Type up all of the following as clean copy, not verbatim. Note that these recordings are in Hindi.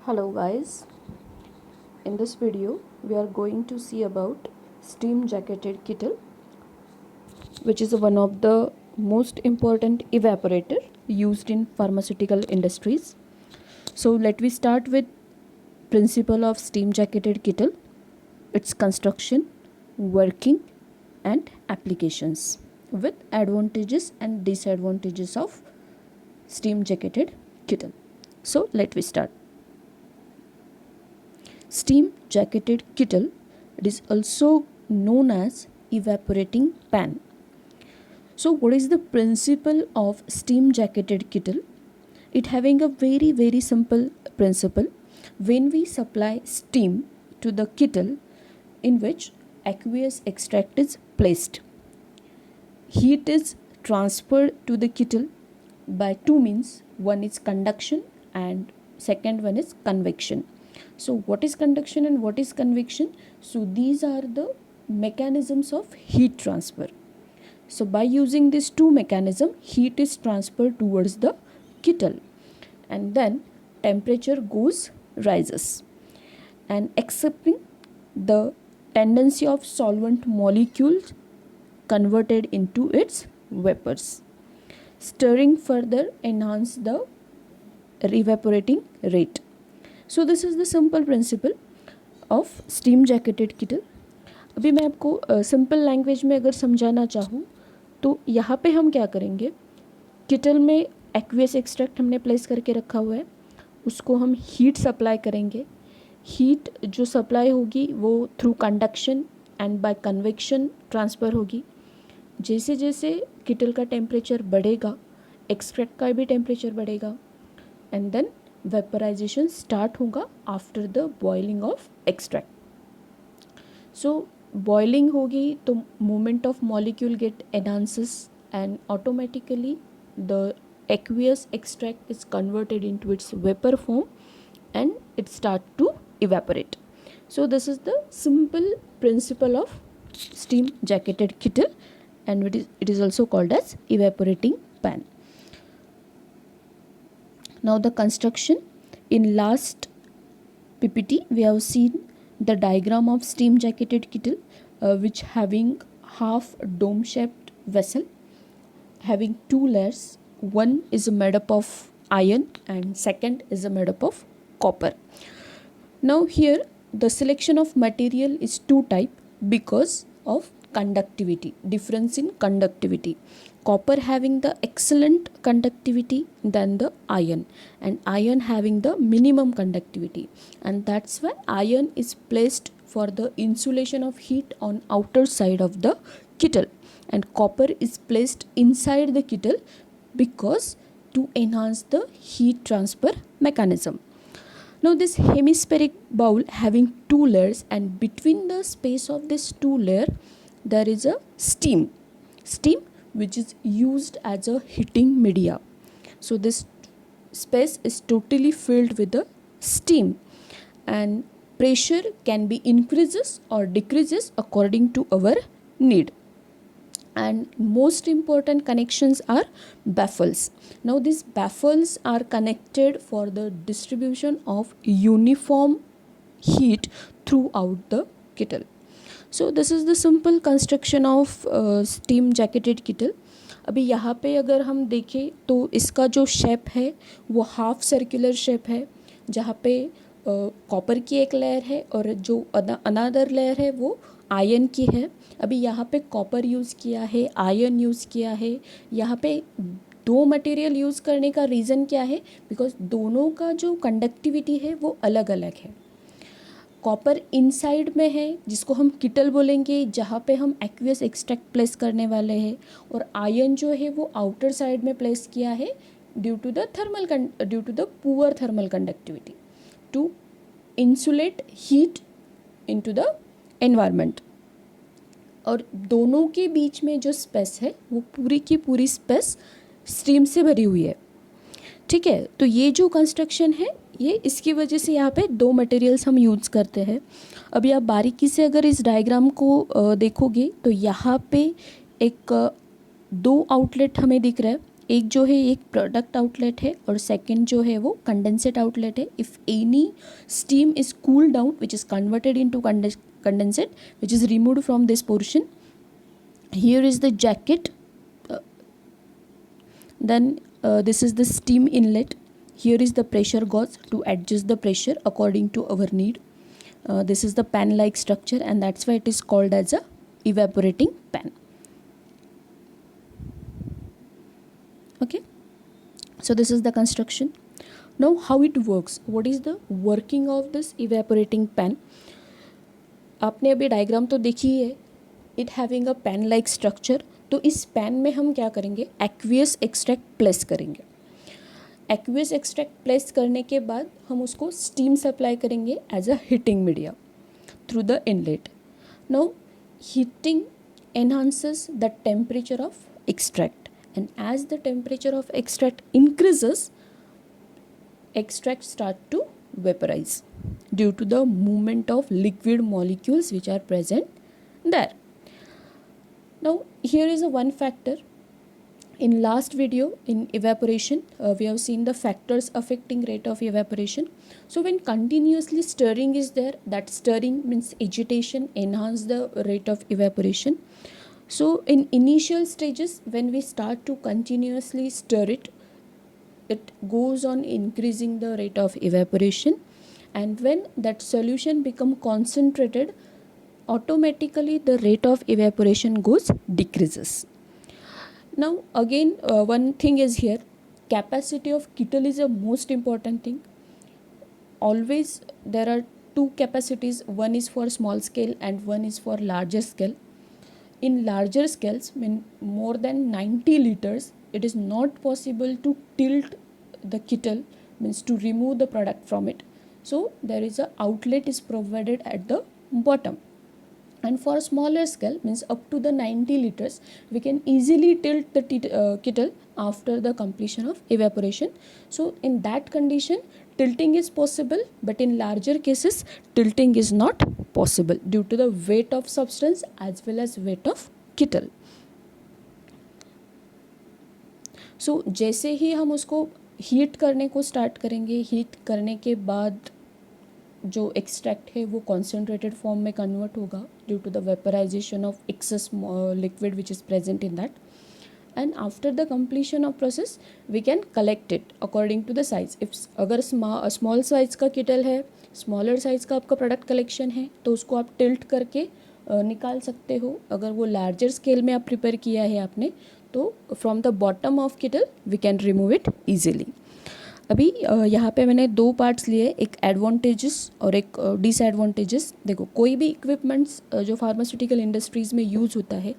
Hello guys, in this video we are going to see about steam jacketed kettle, which is one of the most important evaporator used in pharmaceutical industries. So let me start with principle of steam jacketed kettle, its construction, working and applications, with advantages and disadvantages of steam jacketed kettle. So let me start. Steam jacketed kettle, it is also known as evaporating pan. So what is the principle of steam jacketed kettle? It having a very simple principle. When we supply steam to the kettle in which aqueous extract is placed, heat is transferred to the kettle by two means. One is conduction and second one is convection. So what is conduction and what is convection? So these are the mechanisms of heat transfer. So by using these two mechanisms, heat is transferred towards the kettle and then temperature rises, and accepting the tendency of solvent molecules converted into its vapors. Stirring further enhance the evaporating rate. So this is the simple principle of steam jacketed kettle. अभी मैं आपको सिंपल लैंग्वेज में अगर समझाना चाहूँ तो यहाँ पे हम क्या करेंगे, केटल में एक्वियस एक्सट्रैक्ट हमने प्लेस करके रखा हुआ है, उसको हम हीट सप्लाई करेंगे. हीट जो सप्लाई होगी वो through conduction and by convection transfer होगी. जैसे जैसे केटल का टेम्परेचर बढ़ेगा, एक्सट्रैक्ट का भी टेम्परेचर बढ़ेगा एंड देन वेपराइजेशन स्टार्ट होगा after the boiling of extract. So boiling होगी तो movement of molecule get enhances and automatically the aqueous extract is converted into its vapor form and it start to evaporate. So this is the simple principle of steam jacketed kettle and it is also called as evaporating pan. Now the construction. In last PPT we have seen the diagram of steam jacketed kettle which having half dome shaped vessel having two layers. One is made up of iron and second is made up of copper. Now here the selection of material is two type because of conductivity, difference in conductivity. Copper having the excellent conductivity than the iron, and iron having the minimum conductivity, and that's why iron is placed for the insulation of heat on outer side of the kettle and copper is placed inside the kettle because to enhance the heat transfer mechanism. Now this hemispheric bowl having two layers and between the space of this two layer there is a steam which is used as a heating media. So this space is totally filled with the steam and pressure can be increases or decreases according to our need. And most important connections are baffles. Now these baffles are connected for the distribution of uniform heat throughout the kettle. So this is the simple construction of steam jacketed kettle. अभी यहाँ पे अगर हम देखें तो इसका जो शेप है वो हाफ सर्कुलर शेप है, जहाँ पे कॉपर की एक लेयर है और जो अनदर लेयर है वो आयरन की है. अभी यहाँ पे कॉपर यूज़ किया है, आयरन यूज़ किया है. यहाँ पे दो मटेरियल यूज़ करने का रीज़न क्या है? बिकॉज दोनों का जो कंडक्टिविटी है वो अलग अलग है. कॉपर इनसाइड में है जिसको हम केटल बोलेंगे, जहाँ पे हम एक्वियस एक्सट्रैक्ट प्लेस करने वाले हैं, और आयरन जो है वो आउटर साइड में प्लेस किया है due to the poor thermal conductivity to insulate heat into the environment. और दोनों के बीच में जो स्पेस है वो पूरी की पूरी स्पेस स्टीम से भरी हुई है. ठीक है, तो ये जो कंस्ट्रक्शन है ये इसकी वजह से यहाँ पे दो मटेरियल्स हम यूज़ करते हैं. अभी आप बारीकी से अगर इस डायग्राम को देखोगे तो यहाँ पे एक दो आउटलेट हमें दिख रहा है. एक जो है एक प्रोडक्ट आउटलेट है और सेकंड जो है वो कंडेंसेट आउटलेट है. If any steam is cool down which is converted into condensate which is removed from this portion. Here is the jacket, then this is the steam inlet. Here is the pressure gauge to adjust the pressure according to our need. This is the pan like structure and that's why it is called as a evaporating pan. Okay, so this is the construction. Now how it works, what is the working of this evaporating pan? आपने अभी डायग्राम तो देखी है, it having a pan like structure. तो इस पैन में हम क्या करेंगे, एक्वियस एक्सट्रैक्ट प्लेस करेंगे. एक्वियस एक्सट्रैक्ट प्लेस करने के बाद हम उसको स्टीम सप्लाई करेंगे as a heating media through the inlet. Now heating enhances the temperature of extract and as the temperature of extract increases, extract start to vaporize due to the movement of liquid molecules which are present there. Now here is a one factor. In last video in evaporation we have seen the factors affecting rate of evaporation. So when continuously stirring is there, that stirring means agitation enhance the rate of evaporation. So in initial stages when we start to continuously stir it, it goes on increasing the rate of evaporation, and when that solution become concentrated, automatically the rate of evaporation goes decreases. Now again one thing is here, capacity of kettle is a most important thing. Always there are two capacities, one is for small scale and one is for larger scale. In larger scales, mean more than 90 liters, it is not possible to tilt the kettle, means to remove the product from it. So there is a outlet is provided at the bottom. And for smaller scale, means up to the 90 liters, we can easily tilt the kettle after the completion of evaporation. So in that condition, tilting is possible, but in larger cases, tilting is not possible due to the weight of substance as well as weight of kettle. So जैसे ही हम उसको हीट करने को स्टार्ट करेंगे, हीट करने के बाद जो एक्सट्रैक्ट है वो कॉन्सेंट्रेटेड फॉर्म में कन्वर्ट होगा due to the vaporization of excess liquid which is present in that. And after the completion of process we can collect it according to the size. If अगर स्मॉल साइज का किटल है, स्मॉलर साइज का आपका प्रोडक्ट कलेक्शन है, तो उसको आप टिल्ट करके निकाल सकते हो. अगर वो लार्जर स्केल में आप प्रिपेयर किया है आपने, तो from the bottom of kettle we can remove it easily. अभी यहाँ पे मैंने दो पार्ट्स लिए, एक एडवांटेजेस और एक डिसएडवांटेजेस. देखो, कोई भी इक्विपमेंट्स जो फार्मास्यूटिकल इंडस्ट्रीज़ में यूज़ होता है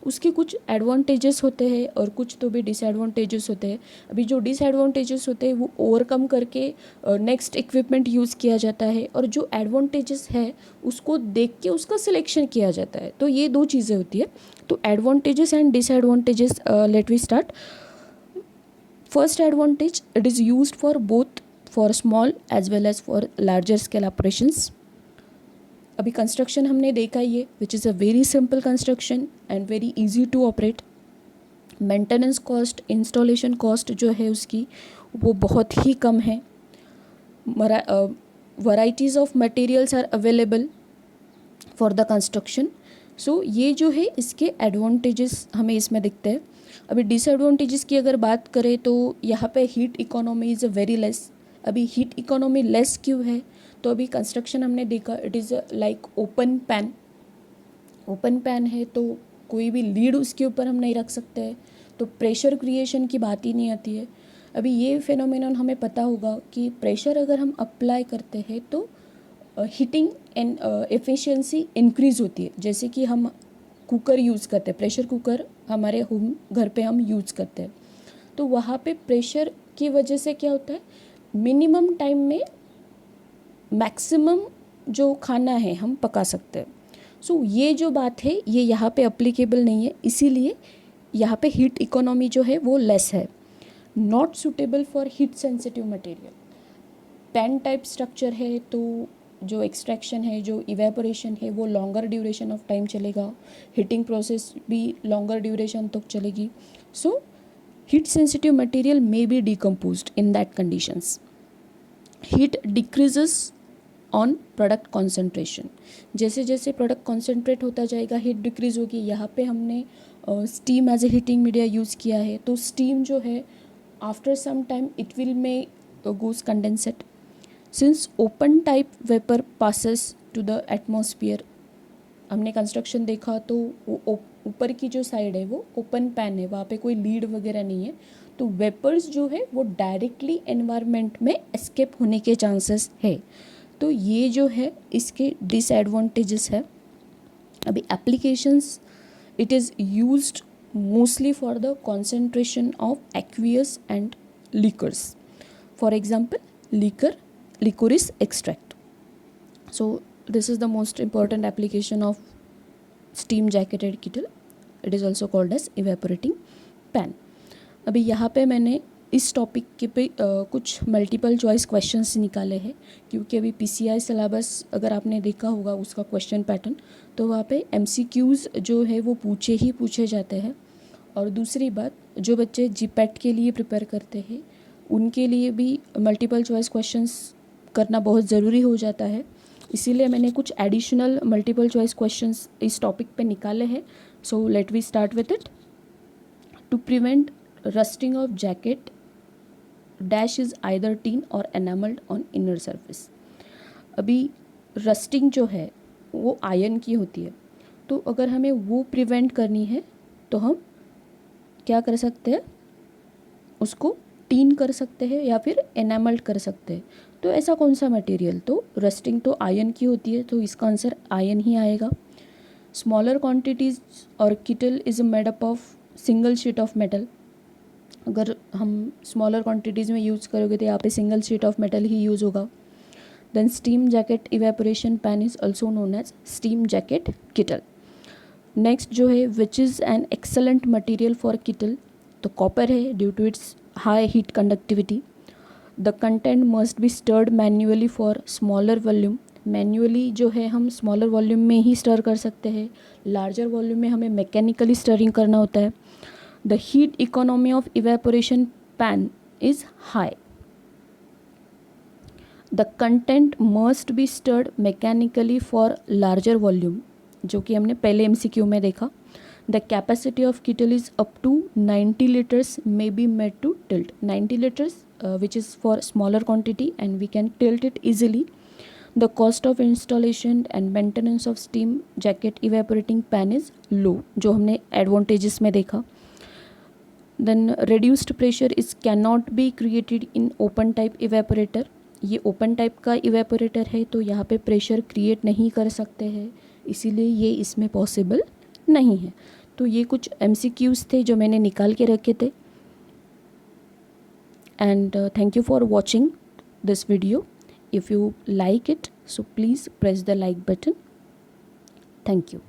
उसके कुछ एडवांटेजेस होते हैं और कुछ तो भी डिसएडवांटेजेस होते हैं. अभी जो डिसएडवांटेजेस होते हैं वो ओवरकम करके नेक्स्ट इक्विपमेंट यूज़ किया जाता है, और जो एडवांटेजेस है उसको देख के उसका सिलेक्शन किया जाता है. तो ये दो चीज़ें होती है. तो advantages and disadvantages, let we start. First advantage, it is used for both for small as well as for larger scale operations. अभी कंस्ट्रक्शन हमने देखा ही है, which is a very simple construction and very easy to operate. Maintenance cost, installation cost जो है उसकी वो बहुत ही कम है. Varieties of materials are available for the construction. So ये जो है इसके एडवांटेजेस हमें इसमें दिखते हैं. अभी डिसएडवांटेजेस की अगर बात करें तो यहाँ पे heat economy is very less. अभी हीट इकोनॉमी लेस क्यों है, तो अभी कंस्ट्रक्शन हमने देखा it is like open pan. Open pan है तो कोई भी लीड उसके ऊपर हम नहीं रख सकते हैं, तो प्रेशर क्रिएशन की बात ही नहीं आती है. अभी ये फिनोमेनन हमें पता होगा कि प्रेशर अगर हम अप्लाई करते हैं तो हीटिंग एंड एफिशिएंसी इंक्रीज़ होती है. जैसे कि हम कुकर यूज़ करते हैं, प्रेशर कुकर हमारे होम घर पे हम यूज़ करते हैं, तो वहाँ पे प्रेशर की वजह से क्या होता है, मिनिमम टाइम में मैक्सिमम जो खाना है हम पका सकते हैं. सो ये जो बात है ये यहाँ पे अप्लीकेबल नहीं है, इसीलिए यहाँ पे हीट इकोनॉमी जो है वो लेस है. Not suitable for heat sensitive material. Pan type structure है तो जो एक्सट्रैक्शन है, जो इवेपोरेशन है वो लॉन्गर ड्यूरेशन ऑफ टाइम चलेगा, हीटिंग प्रोसेस भी लॉन्गर ड्यूरेशन तक चलेगी. सो Heat sensitive material may be decomposed in that conditions. Heat decreases on product concentration, जैसे जैसे प्रोडक्ट कॉन्सेंट्रेट होता जाएगा हीट डिक्रीज होगी. यहाँ पे हमने steam as a heating media use किया है, तो स्टीम जो है after some time it will may goes condensate. Since open type vapour passes to the atmosphere, हमने कंस्ट्रक्शन देखा तो वो ऊपर की जो साइड है वो ओपन पैन है, वहाँ पे कोई लीड वगैरह नहीं है, तो वेपर्स जो है वो डायरेक्टली एनवायरनमेंट में एस्केप होने के चांसेस है. तो ये जो है इसके डिसएडवांटेजेस है. अभी applications, it is used mostly for the concentration of aqueous and liquors. For example liquorice extract. So this is the most important application of steam jacketed kettle. It is also called as evaporating pan. अभी यहाँ पे मैंने इस टॉपिक के पे कुछ मल्टीपल चॉइस क्वेश्चंस निकाले हैं, क्योंकि अभी पीसीआई सिलेबस अगर आपने देखा होगा उसका क्वेश्चन पैटर्न, तो वहाँ पे एमसीक्यूज़ जो है वो पूछे जाते हैं. और दूसरी बात, जो बच्चे जीपैट के लिए प्रिपेयर करते हैं उनके लिए भी मल्टीपल चॉइस क्वेश्चंस करना बहुत ज़रूरी हो जाता है. इसीलिए मैंने कुछ एडिशनल मल्टीपल चॉइस क्वेश्चंस इस टॉपिक पे निकाले हैं. So let we start with it. To prevent rusting of jacket, dash is either tin और एनामल्ड ऑन इनर सरफेस. अभी रस्टिंग जो है वो आयरन की होती है, तो अगर हमें वो प्रिवेंट करनी है तो हम क्या कर सकते हैं, उसको टीन कर सकते हैं या फिर एनामल्ड कर सकते हैं. तो ऐसा कौन सा मटेरियल, तो रस्टिंग तो आयरन की होती है, तो इसका आंसर आयरन ही आएगा. स्मॉलर क्वांटिटीज़ और kettle is made up of single sheet of metal. अगर हम स्मॉलर क्वांटिटीज़ में यूज़ करोगे तो यहाँ पे सिंगल शीट ऑफ मेटल ही यूज़ होगा. Then steam jacket evaporation pan is also known as steam jacket kettle. Next जो है which is an excellent material for kettle, तो कॉपर है due to its high heat conductivity. The content must be stirred manually for smaller volume. Manually जो है हम स्मॉलर वॉल्यूम में ही स्टर कर सकते हैं, लार्जर वॉल्यूम में हमें मैकेनिकली स्टरिंग करना होता है. The heat economy of evaporation pan is high. The content must be stirred mechanically for larger volume, जो कि हमने पहले एमसीक्यू में देखा. The capacity of kettle is up to 90 liters may be made to tilt. 90 liters which is for smaller quantity and we can tilt it easily. The cost of installation and maintenance of steam jacket evaporating pan is low, जो हमने advantages में देखा. Then reduced pressure is cannot be created in open type evaporator. ये open type का evaporator है, तो यहाँ पे pressure create नहीं कर सकते हैं, इसीलिए ये इसमें possible नहीं है. तो ये कुछ MCQs थे जो मैंने निकाल के रखे थे. And thank you for watching this video. If you like it, so please press the like button. Thank you.